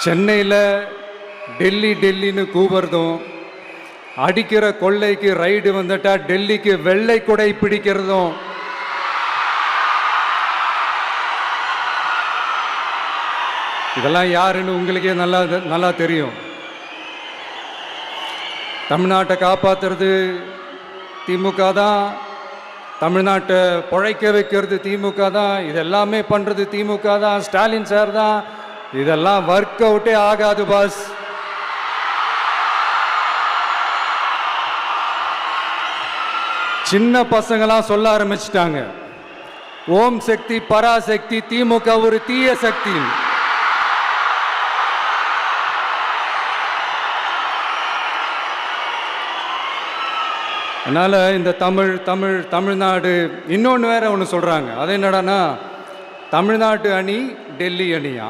சென்னையில் டெல்லி டெல்லின்னு கூவுறதும், அடிக்கிற கொள்ளைக்கு ரைடு வந்துட்டா டெல்லிக்கு வெள்ளை கொடை பிடிக்கிறதும், இதெல்லாம் யாருன்னு உங்களுக்கே நல்லா தெரியும். தமிழ்நாட்டை காப்பாற்றுறது திமுக தான், தமிழ்நாட்டை பிழைக்க வைக்கிறது திமுக தான், இதெல்லாமே பண்ணுறது திமுக தான், ஸ்டாலின் சார் தான். இதெல்லாம் ஒர்க் அவுட்டே ஆகாது பாஸ். சின்ன பசங்களாம் சொல்ல ஆரம்பிச்சிட்டாங்க, ஓம் சக்தி பராசக்தி, திமுக ஒரு தீய சக்தி. அதனால் இந்த தமிழ்நாடு இன்னொன்று வேற ஒன்று சொல்கிறாங்க. அது என்னடான்னா, தமிழ்நாட்டு அணி டெல்லி அணியா.